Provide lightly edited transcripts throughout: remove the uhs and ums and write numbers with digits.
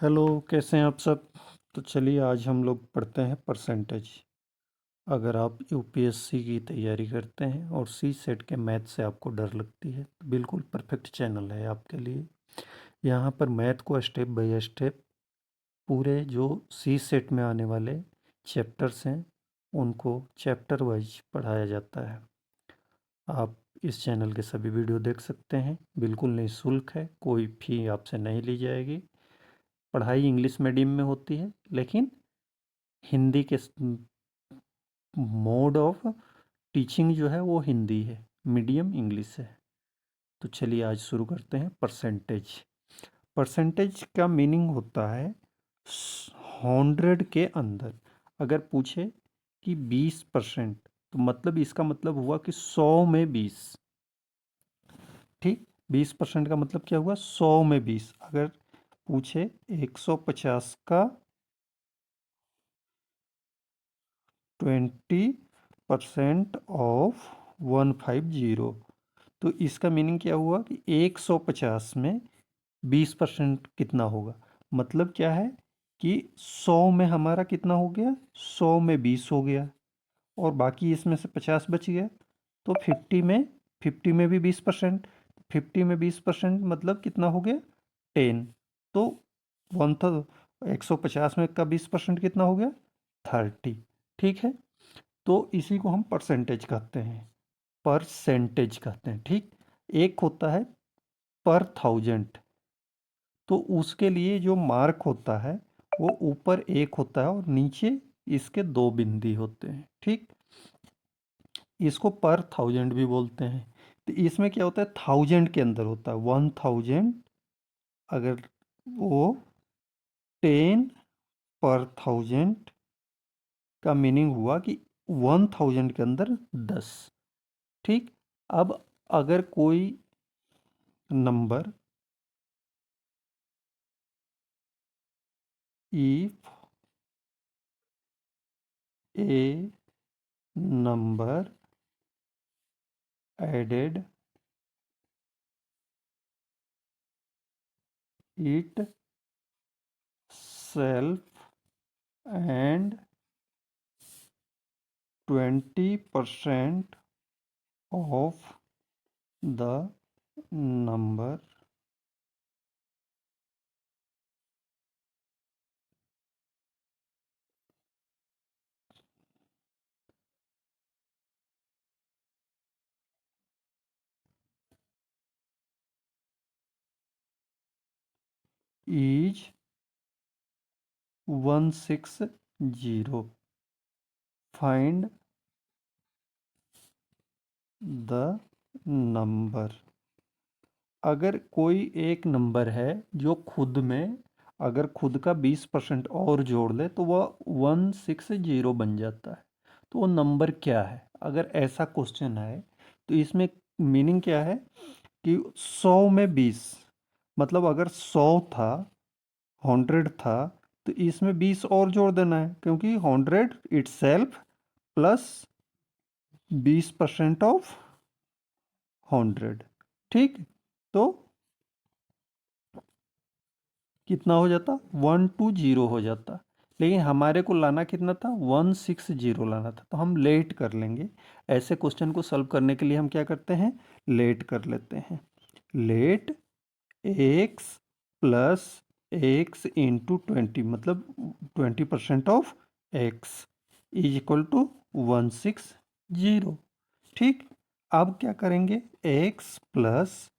Hello, कैसे हैं आप सब। तो चलिए आज हम लोग पढ़ते हैं परसेंटेज। अगर आप यूपीएससी की तैयारी करते हैं और सी सेट के मैथ से आपको डर लगती है तो बिल्कुल परफेक्ट चैनल है आपके लिए। यहाँ पर मैथ को स्टेप बाय स्टेप पूरे जो सी सेट में आने वाले चैप्टर्स हैं उनको चैप्टर वाइज पढ़ाया जाता है। आप इस चैनल के सभी वीडियो देख सकते हैं, बिल्कुल निःशुल्क है, कोई फ़ी आपसे नहीं ली जाएगी। पढ़ाई इंग्लिश मीडियम में होती है लेकिन हिंदी के मोड ऑफ टीचिंग जो है वो हिंदी है, मीडियम इंग्लिश है। तो चलिए आज शुरू करते हैं। परसेंटेज परसेंटेज का मीनिंग होता है 100 के अंदर। अगर पूछे कि 20% तो मतलब इसका मतलब हुआ कि 100 में 20। ठीक, 20% का मतलब क्या हुआ, 100 में 20। अगर पूछे 150 का 20% ऑफ 150, तो इसका मीनिंग क्या हुआ कि 150 में 20% कितना होगा। मतलब क्या है कि 100 में हमारा कितना हो गया, 100 में 20 हो गया और बाकी इसमें से 50 बच गया। तो 50 में भी 20%, 50 में 20% मतलब कितना हो गया, 10। तो 150 में का 20% कितना हो गया, 30। ठीक है, तो इसी को हम परसेंटेज कहते हैं, परसेंटेज कहते हैं। ठीक, एक होता है पर थाउजेंड, तो उसके लिए जो मार्क होता है वो ऊपर एक होता है और नीचे इसके दो बिंदी होते हैं। ठीक, इसको पर थाउजेंड भी बोलते हैं। तो इसमें क्या होता है, थाउजेंड के अंदर होता है 1000। अगर वो 10 पर थाउजेंड का मीनिंग हुआ कि 1000 के अंदर 10। ठीक, अब अगर कोई number if a number added itself and 20% of the number is 160, find the number। अगर कोई एक नंबर है जो खुद में, अगर खुद का 20% और जोड़ ले तो वह 160 बन जाता है। तो वो नंबर क्या है, अगर ऐसा क्वेश्चन है तो इसमें मीनिंग क्या है कि 100 में 20, मतलब अगर 100 था, 100 था, तो इसमें 20 और जोड़ देना है क्योंकि 100 इटसेल्फ प्लस 20% ऑफ 100। ठीक, तो कितना हो जाता, 120 हो जाता। लेकिन हमारे को लाना कितना था, 160 लाना था, तो हम लेट कर लेंगे। ऐसे क्वेश्चन को सॉल्व करने के लिए हम क्या करते हैं, लेट कर लेते हैं। Let x plus x into 20, मतलब 20% of x is equal to 160। ठीक, अब क्या करेंगे, एक्स प्लस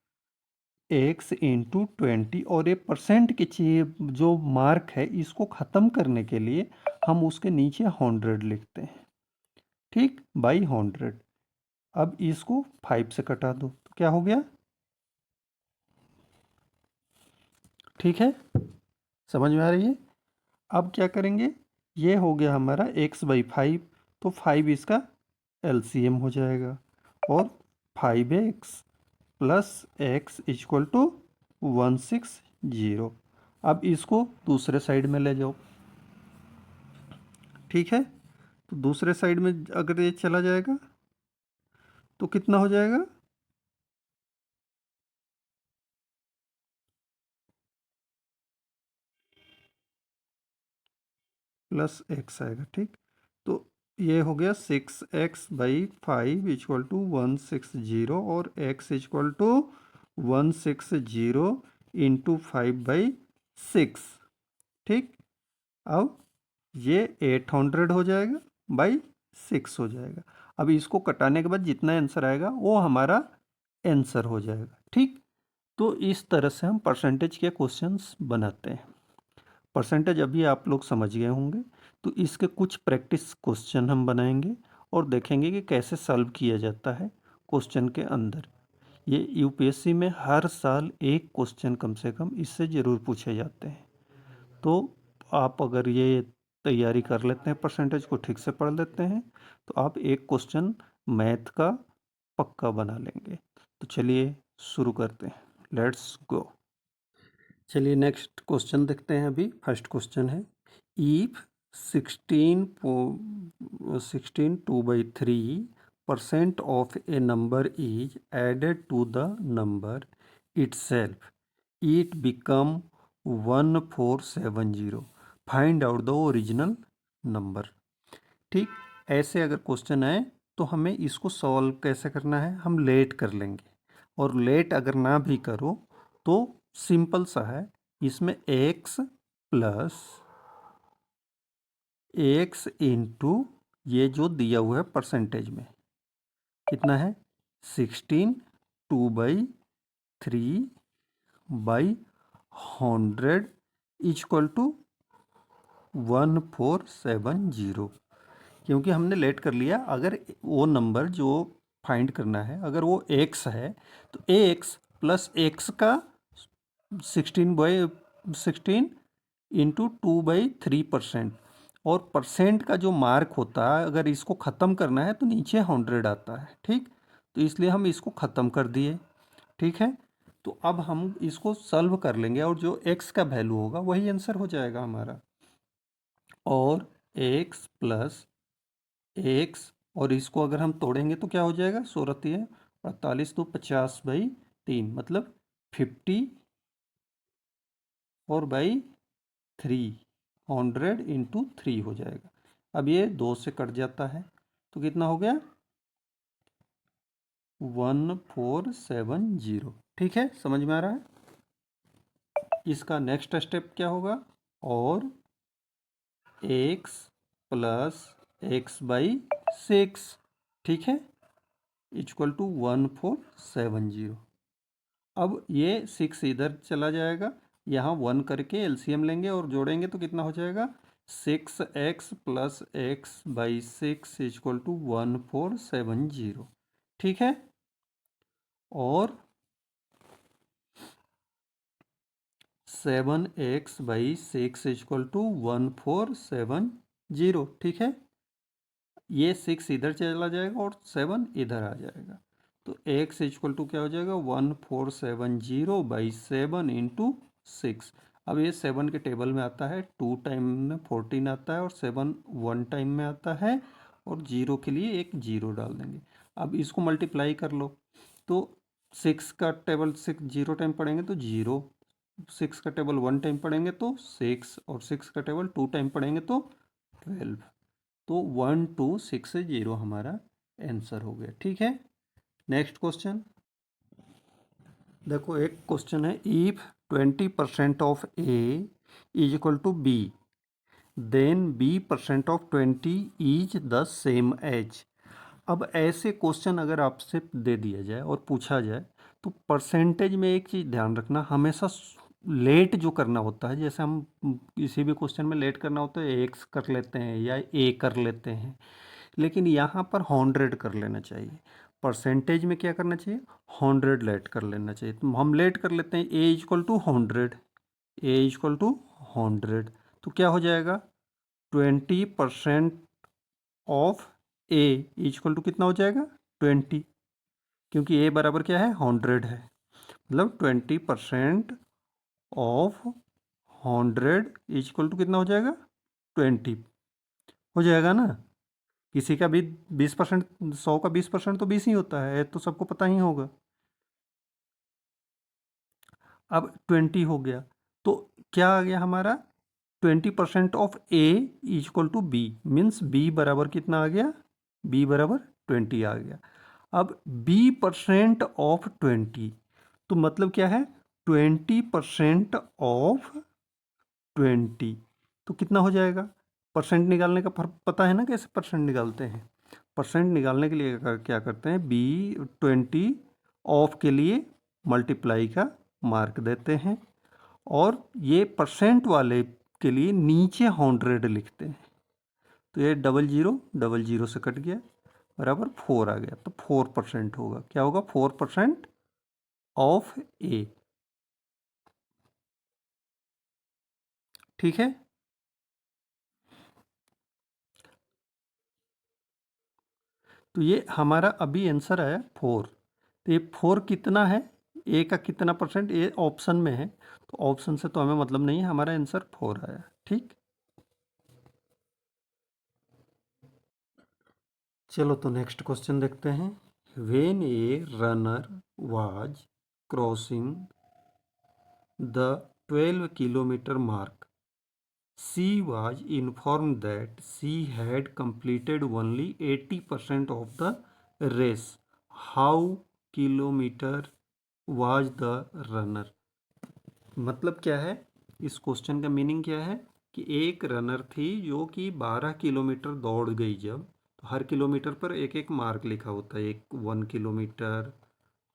एक्स इंटू 20, और ये परसेंट की चीज जो मार्क है इसको ख़त्म करने के लिए हम उसके नीचे 100 लिखते हैं। ठीक, बाई 100। अब इसको 5 से कटा दो तो क्या हो गया, ठीक है, समझ में आ रही है। अब क्या करेंगे, ये हो गया हमारा x/5, तो 5 इसका एलसीएम हो जाएगा और 5x plus x equal to 160। अब इसको दूसरे साइड में ले जाओ। ठीक है, तो दूसरे साइड में अगर ये चला जाएगा तो कितना हो जाएगा, प्लस एक्स आएगा, ठीक। तो ये हो गया 6x/5 इक्वल टू 160 और x इक्वल टू 160 इंटू 5/6, ठीक। अब ये 800 हो जाएगा बाई 6 हो जाएगा। अब इसको कटाने के बाद जितना आंसर आएगा वो हमारा आंसर हो जाएगा, ठीक। तो इस तरह से हम परसेंटेज के क्वेश्चंस बनाते हैं। परसेंटेज अभी आप लोग समझ गए होंगे, तो इसके कुछ प्रैक्टिस क्वेश्चन हम बनाएंगे और देखेंगे कि कैसे सॉल्व किया जाता है क्वेश्चन के अंदर। ये यूपीएससी में हर साल एक क्वेश्चन कम से कम इससे ज़रूर पूछे जाते हैं। तो आप अगर ये तैयारी कर लेते हैं, परसेंटेज को ठीक से पढ़ लेते हैं, तो आप एक क्वेश्चन मैथ का पक्का बना लेंगे। तो चलिए शुरू करते हैं, लेट्स गो। चलिए नेक्स्ट क्वेश्चन देखते हैं। अभी फर्स्ट क्वेश्चन है, if 16 2/3% of a number is added to the number itself, it become 1470, find out the original number. ठीक, ऐसे अगर क्वेश्चन आए तो हमें इसको सॉल्व कैसे करना है, हम लेट कर लेंगे। और लेट अगर ना भी करो तो सिंपल सा है, इसमें x प्लस x इंटू ये जो दिया हुआ है परसेंटेज में कितना है 16 2/3/100 इक्वल टू 1470। क्योंकि हमने लेट कर लिया, अगर वो नंबर जो फाइंड करना है अगर वो x है तो ax प्लस x का 16/16 इंटू 2/3%, और परसेंट का जो मार्क होता है अगर इसको ख़त्म करना है तो नीचे 100 आता है, ठीक। तो इसलिए हम इसको ख़त्म कर दिए, ठीक है। तो अब हम इसको सॉल्व कर लेंगे और जो x का वैल्यू होगा वही आंसर हो जाएगा हमारा। और x प्लस x, और इसको अगर हम तोड़ेंगे तो क्या हो जाएगा, 16 48 तो 50/3 मतलब 54/3, 100 इंटू 3 हो जाएगा। अब ये 2 से कट जाता है तो कितना हो गया 1470, ठीक है, समझ में आ रहा है। इसका नेक्स्ट स्टेप क्या होगा, और x प्लस x/6, ठीक है, इक्वल टू 1470। अब ये 6 इधर चला जाएगा, यहाँ 1 करके एलसीएम लेंगे और जोड़ेंगे तो कितना हो जाएगा 6x plus x/6 equal to 1470, ठीक है। और 7x/6 इक्वल टू 1470, ठीक है। ये 6 इधर चला जाएगा और 7 इधर आ जाएगा, तो x इक्वल टू क्या हो जाएगा 1470/7 इंटू 6। अब ये 7 के टेबल में आता है, 2 टाइम में 14 आता है और 7 1 टाइम में आता है, और 0 के लिए एक 0 डाल देंगे। अब इसको मल्टीप्लाई कर लो, तो 6 का टेबल 6 0 टाइम पढ़ेंगे तो 0, 6 का टेबल 1 टाइम पढ़ेंगे तो 6, और 6 का टेबल 2 टाइम पढ़ेंगे तो 12। तो 1260 हमारा आंसर हो गया, ठीक है। नेक्स्ट क्वेश्चन देखो, एक क्वेश्चन है, if 20% of a is equal to b, then b% of 20 is the same as. अब ऐसे क्वेश्चन अगर आपसे दे दिया जाए और पूछा जाए तो परसेंटेज में एक चीज़ ध्यान रखना, हमेशा लेट जो करना होता है, जैसे हम किसी भी क्वेश्चन में लेट करना होता है एक्स कर लेते हैं या ए कर लेते हैं, लेकिन यहाँ पर 100 कर लेना चाहिए। परसेंटेज में क्या करना चाहिए, 100 लेट कर लेना चाहिए। तो हम लेट कर लेते हैं A equal to 100, A equal to 100, तो क्या हो जाएगा 20% ऑफ ए इक्वल टू कितना हो जाएगा 20, क्योंकि ए बराबर क्या है 100 है, मतलब 20% ऑफ 100 इक्वल टू कितना हो जाएगा 20 हो जाएगा ना। किसी का भी 20%, 100 का 20% तो 20 ही होता है, तो सबको पता ही होगा। अब 20 हो गया तो क्या आ गया हमारा 20% of a is equal to b, means b बराबर कितना आ गया, बी बराबर 20 आ गया। अब b% ऑफ 20, तो मतलब क्या है, 20% ऑफ 20, तो कितना हो जाएगा, परसेंट निकालने का फर्क पता है ना कैसे परसेंट निकालते हैं। परसेंट निकालने के लिए क्या करते हैं, b20 ऑफ के लिए मल्टीप्लाई का मार्क देते हैं, और ये परसेंट वाले के लिए नीचे 100 लिखते हैं। तो ये डबल जीरो से कट गया, बराबर 4 आ गया, तो 4% होगा, क्या होगा, 4% ऑफ ए। ठीक है, तो ये हमारा अभी आंसर आया 4। तो ये 4 कितना है, ए का कितना परसेंट, ए ऑप्शन में है, तो ऑप्शन से तो हमें मतलब नहीं है, हमारा आंसर 4 आया। ठीक, चलो तो नेक्स्ट क्वेश्चन देखते हैं। When a runner was crossing the 12 kilometre mark, she was informed that she had completed only 80% of the race. How kilometer was the runner? मतलब क्या है, इस क्वेश्चन का मीनिंग क्या है कि एक रनर थी जो कि 12 किलोमीटर दौड़ गई। जब, तो हर किलोमीटर पर एक एक मार्क लिखा होता है, एक 1 किलोमीटर,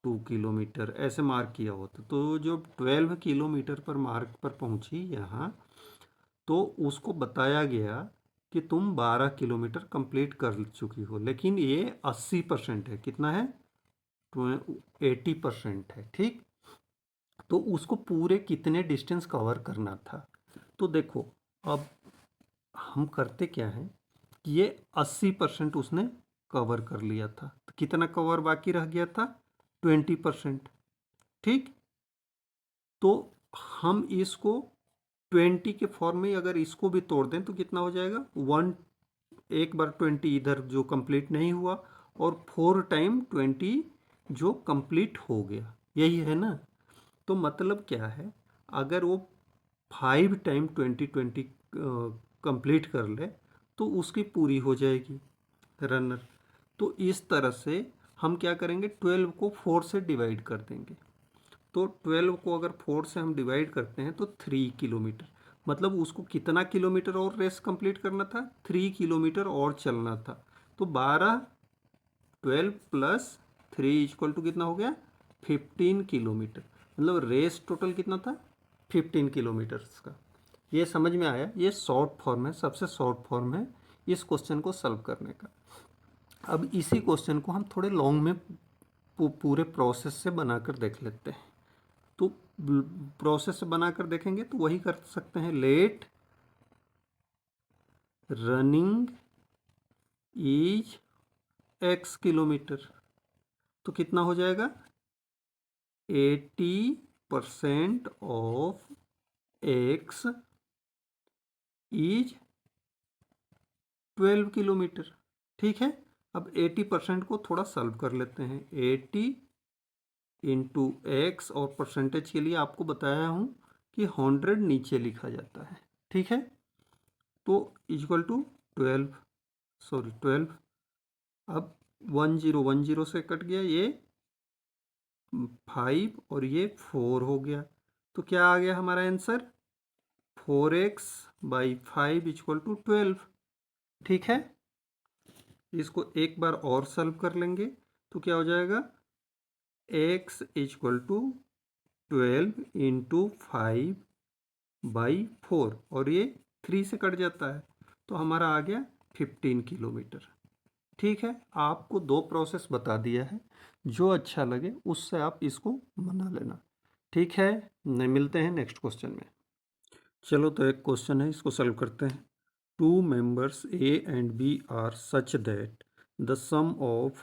2 किलोमीटर, ऐसे मार्क किया होता। तो जो 12 किलोमीटर पर मार्क पर पहुंची यहाँ, तो उसको बताया गया कि तुम 12 किलोमीटर कंप्लीट कर चुकी हो, लेकिन ये 80% है, कितना है, 80% है। ठीक, तो उसको पूरे कितने डिस्टेंस कवर करना था। तो देखो, अब हम करते क्या हैं कि ये 80% उसने कवर कर लिया था, तो कितना कवर बाकी रह गया था, 20%। ठीक, तो हम इसको 20 के फॉर्म में अगर इसको भी तोड़ दें तो कितना हो जाएगा, 1, एक बार 20 इधर जो कंप्लीट नहीं हुआ, और 4 टाइम 20 जो कंप्लीट हो गया, यही है ना। तो मतलब क्या है, अगर वो 5 टाइम 20 कंप्लीट कर ले तो उसकी पूरी हो जाएगी रनर। तो इस तरह से हम क्या करेंगे, 12 को 4 से डिवाइड कर देंगे। तो 12 को अगर 4 से हम डिवाइड करते हैं तो 3 किलोमीटर, मतलब उसको कितना किलोमीटर और रेस कंप्लीट करना था, 3 किलोमीटर और चलना था। तो 12, 12 प्लस 3 इक्वल टू कितना हो गया, 15 किलोमीटर। मतलब रेस टोटल कितना था, 15 किलोमीटर्स का। ये समझ में आया, ये शॉर्ट फॉर्म है, सबसे शॉर्ट फॉर्म है इस क्वेश्चन को सॉल्व करने का। अब इसी क्वेश्चन को हम थोड़े लॉन्ग में पूरे प्रोसेस से बनाकर देख लेते हैं। तो प्रोसेस से बनाकर देखेंगे तो वही कर सकते हैं, let running is x kilometre, तो कितना हो जाएगा, 80% ऑफ x इज 12 किलोमीटर। ठीक है, अब 80% को थोड़ा सॉल्व कर लेते हैं। 80 इंटू एक्स, और परसेंटेज के लिए आपको बताया हूँ कि 100 नीचे लिखा जाता है। ठीक है, तो इक्वल टू 12, सॉरी 12। अब 10 से कट गया, ये 5 और ये 4 हो गया, तो क्या आ गया हमारा आंसर, 4x/5 इक्वल टू 12। ठीक है, इसको एक बार और सॉल्व कर लेंगे तो क्या हो जाएगा, x इक्वल टू 12 इंटू 5/4, और ये 3 से कट जाता है, तो हमारा आ गया 15 किलोमीटर। ठीक है, आपको 2 प्रोसेस बता दिया है, जो अच्छा लगे उससे आप इसको बना लेना। ठीक है, नहीं, मिलते हैं नेक्स्ट क्वेश्चन में। चलो तो एक क्वेश्चन है, इसको सॉल्व करते हैं। 2 members A and B are such that the sum of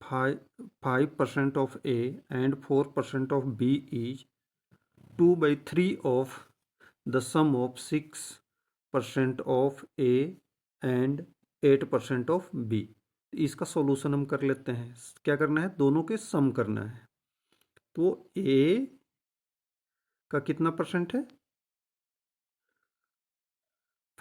5% of A and 4% of B is 2/3 of the sum of 6% of A and 8% of B। इसका सॉल्यूशन हम कर लेते हैं। क्या करना है, दोनों के सम करना है। तो A का कितना परसेंट है,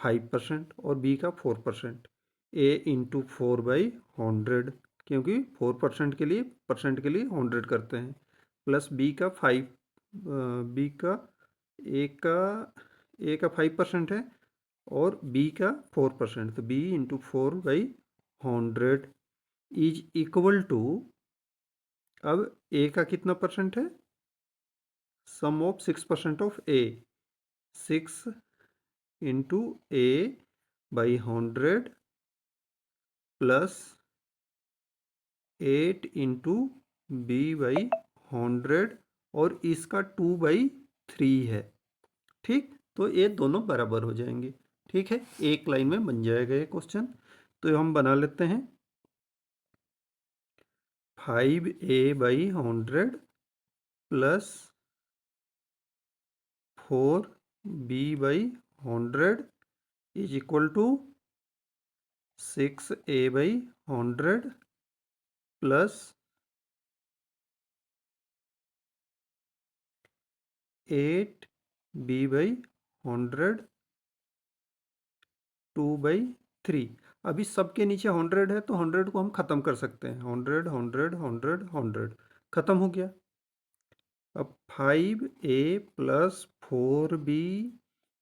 5% और बी का 4%। ए इंटू 4/100, क्योंकि 4% के लिए 100 करते हैं, प्लस बी का 5, बी का ए का 5% है और बी का 4%, तो B into 4/100 is equal to, अब ए का कितना परसेंट है, sum of 6% of A, 6 into A by 100 plus 8 into B by 100 और इसका 2/3 है। ठीक, तो ये दोनों बराबर हो जाएंगे। ठीक है, एक लाइन में बन जाएगा ये क्वेश्चन। तो हम बना लेते हैं 5a/100 plus 4b/100 is equal to 6a/100 plus 8b/100 2/3। अभी सबके नीचे 100 है तो 100 को हम ख़त्म कर सकते हैं, 100 100 100 100 ख़त्म हो गया। अब 5a plus 4b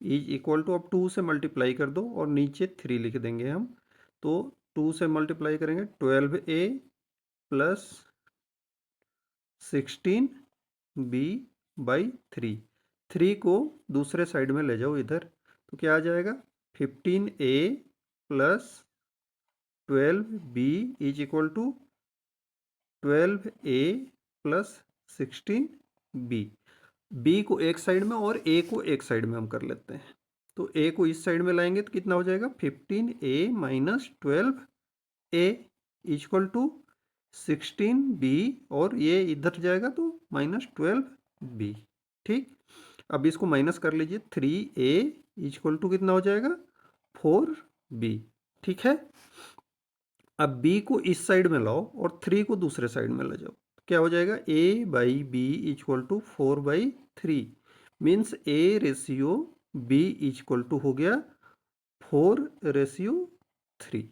is equal to, अब 2 से मल्टीप्लाई कर दो और नीचे 3 लिख देंगे हम। तो 2 से मल्टीप्लाई करेंगे 12a प्लस 16b/3। 3 को दूसरे साइड में ले जाओ इधर, तो क्या आ जाएगा 15a plus 12b is equal to 12a plus 16b। b को एक साइड में और a को एक साइड में हम कर लेते हैं, तो a को इस साइड में लाएंगे तो कितना हो जाएगा 15a minus 12a equal to 16b, और ये इधर जाएगा तो माइनस 12b। ठीक, अब इसको माइनस कर लीजिए, 3a इक्वल टू कितना हो जाएगा 4b। ठीक है, अब b को इस साइड में लाओ और 3 को दूसरे साइड में ले जाओ, क्या हो जाएगा a/b इक्वल टू 4/3, मीन्स a/b इक्वल टू हो गया 4/3।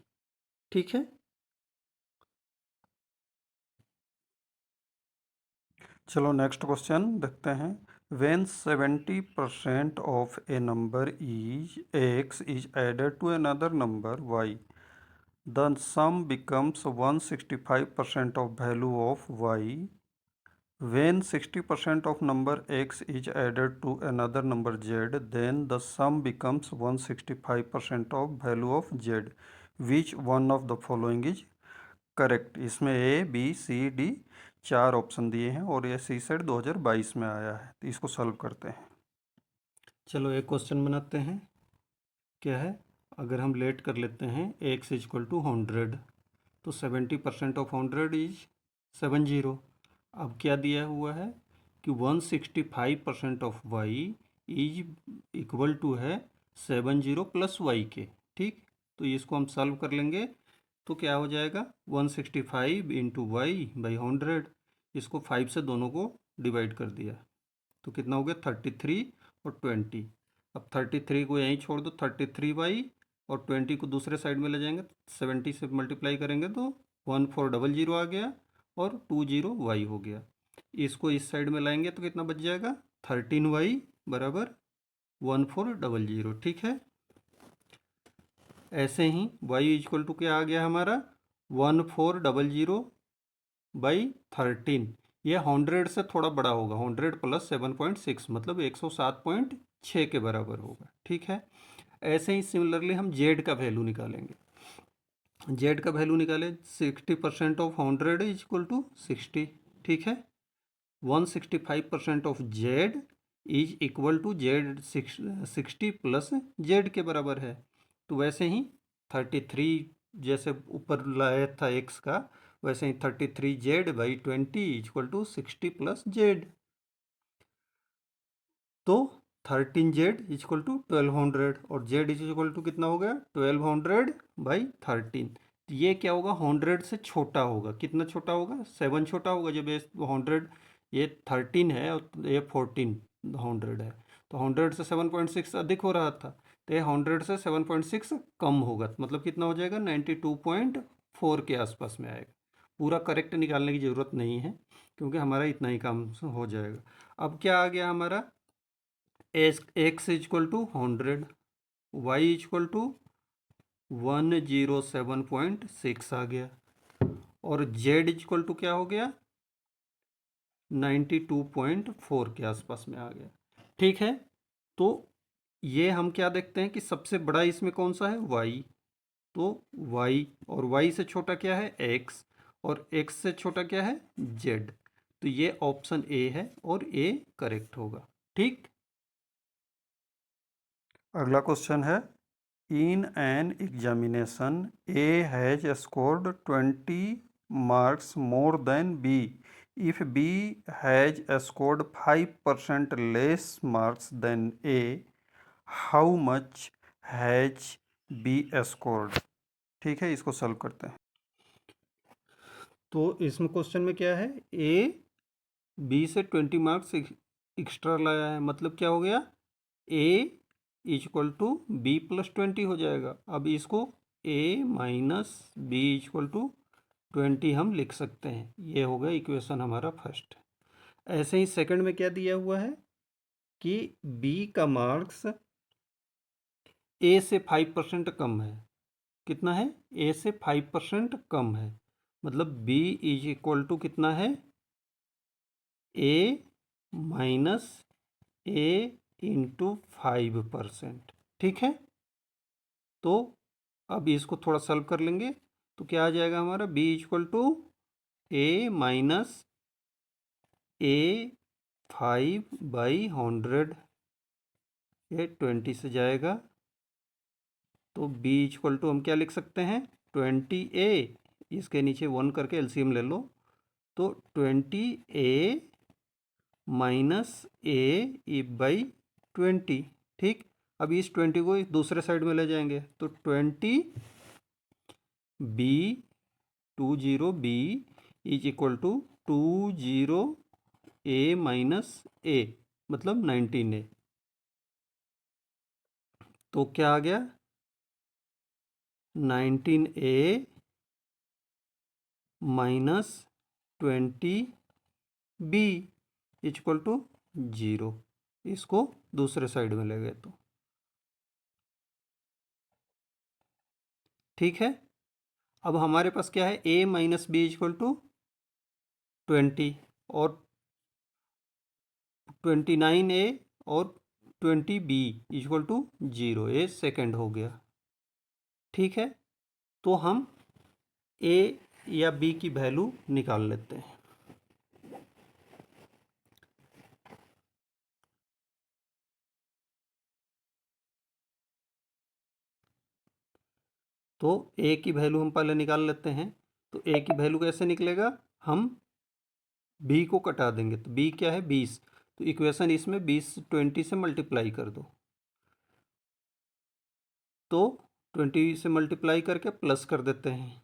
ठीक है, चलो नेक्स्ट क्वेश्चन देखते हैं। When 70% of a number is x is added to another number y, the sum becomes 165% of value of y. When 60% of number x is added to another number z, then the sum becomes 165% of value of z. Which one of the following is correct? इसमें A B C D 4 option दिए हैं और ये सी set 2022 में आया है, तो इसको सॉल्व करते हैं। चलो एक क्वेश्चन बनाते हैं। क्या है, अगर हम लेट कर लेते हैं x इक्वल टू 100, तो 70% ऑफ 100 इज 70। अब क्या दिया हुआ है कि 165% of y is equal to है 70 प्लस y के। ठीक, तो इसको हम सॉल्व कर लेंगे, तो क्या हो जाएगा 165 इंटू y/100, इसको 5 से दोनों को डिवाइड कर दिया तो कितना हो गया 33 और 20। अब 33 को यहीं छोड़ दो, 33y और 20 को दूसरे साइड में ले जाएंगे, 70 से मल्टीप्लाई करेंगे तो 1400 आ गया और 20y हो गया। इसको इस साइड में लाएंगे तो कितना बच जाएगा 13y बराबर 1400। ठीक है, ऐसे ही y इक्वल टू क्या आ गया हमारा 1400/13। ये 100 से थोड़ा बड़ा होगा, 100 प्लस 7.6 मतलब 107.6 के बराबर होगा। ठीक है, ऐसे ही सिमिलरली हम z का वैल्यू निकालेंगे। z का वैल्यू निकालें, 60% ऑफ 100 इज इक्वल टू 60। ठीक है, 165% of z is equal to z 60 plus z के बराबर है। तो वैसे ही 33 जैसे ऊपर लाया था x का, वैसे ही 33z/20 equal to 60 plus z। तो 13z इक्वल टू 1200 और z इक्वल टू कितना हो गया 1200/13। तो ये क्या होगा 100 से छोटा होगा, कितना छोटा होगा 7 छोटा होगा। जब ये 100, ये 13 है और ये 1400 है, तो 100 से 7.6 अधिक हो रहा था, तो ये 100 से 7.6 कम होगा, मतलब कितना हो जाएगा 92.4 के आसपास में आएगा। पूरा करेक्ट निकालने की ज़रूरत नहीं है क्योंकि हमारा इतना ही काम हो जाएगा। अब क्या आ गया हमारा, x equal to 100, y equal to 107.6 आ गया, और z इक्वल टू क्या हो गया 92.4 के आसपास में आ गया। ठीक है, तो ये हम क्या देखते हैं कि सबसे बड़ा इसमें कौन सा है y, तो y, और y से छोटा क्या है x, और x से छोटा क्या है z, तो ये ऑप्शन ए है और ए करेक्ट होगा। ठीक, अगला क्वेश्चन है, in an examination A has scored 20 marks more than b if b has scored 5% less marks than a, how much has b scored। ठीक है, इसको सॉल्व करते हैं। तो इसमें क्वेश्चन में क्या है, ए बी से 20 मार्क्स एक्स्ट्रा लाया है, मतलब क्या हो गया ए इक्वल टू बी प्लस 20 हो जाएगा। अब इसको ए माइनस बी इक्वल टू 20 हम लिख सकते हैं, ये हो गया इक्वेशन हमारा फर्स्ट। ऐसे ही सेकंड में क्या दिया हुआ है कि बी का मार्क्स ए से 5% कम है, कितना है ए से 5% कम है, मतलब बी इज इक्वल टू कितना है ए माइनस ए इंटू 5%। ठीक है, तो अब इसको थोड़ा सॉल्व कर लेंगे, तो क्या आ जाएगा हमारा b equal to A minus A 5/100, ये 20 से जाएगा, तो b इक्वल टू हम क्या लिख सकते हैं 20a, इसके नीचे 1 करके एलसीएम ले लो, तो 20a माइनस ए बाई 20। ठीक, अब इस 20 को दूसरे साइड में ले जाएंगे, तो 20 B 20 B is equal to 20 A minus A, मतलब 19a, तो क्या आ गया 19a minus 20b equal to 0, इसको दूसरे साइड में ले गए तो। ठीक है, अब हमारे पास क्या है a minus b equal to 20, और 29a और 20b इक्वल टू 0, ये सेकेंड हो गया। ठीक है, तो हम a या b की वैल्यू निकाल लेते हैं। तो a की वैल्यू हम पहले निकाल लेते हैं, तो a की वैल्यू कैसे निकलेगा, हम b को कटा देंगे, तो b क्या है 20, तो इक्वेशन इसमें 20 से मल्टीप्लाई कर दो, तो 20 से मल्टीप्लाई करके प्लस कर देते हैं,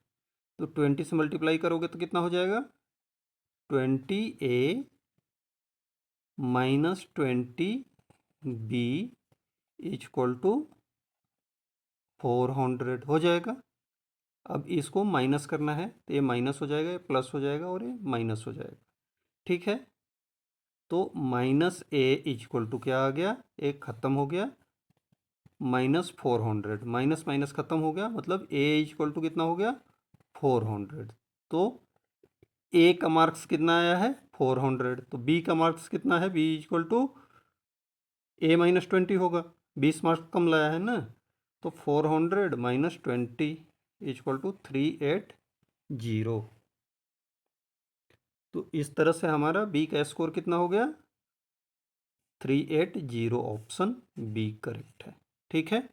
तो 20 से मल्टीप्लाई करोगे तो कितना हो जाएगा 20a minus 20b equal to 400 हो जाएगा। अब इसको माइनस करना है, तो ये माइनस हो जाएगा, ये प्लस हो जाएगा, और ये माइनस हो जाएगा। ठीक है, तो माइनस ए इक्वल टू क्या आ गया, एक ख़त्म हो गया, -400, माइनस माइनस ख़त्म हो गया, मतलब ए इक्वल टू कितना हो गया 400। तो ए का मार्क्स कितना आया है 400, तो बी का मार्क्स कितना है, b equal to A minus 20 होगा, 20 मार्क्स कम लाया है ना, तो 400 माइनस 20 इक्वल टू 380। तो इस तरह से हमारा बी का स्कोर कितना हो गया 380, ऑप्शन बी करेक्ट है। ठीक है।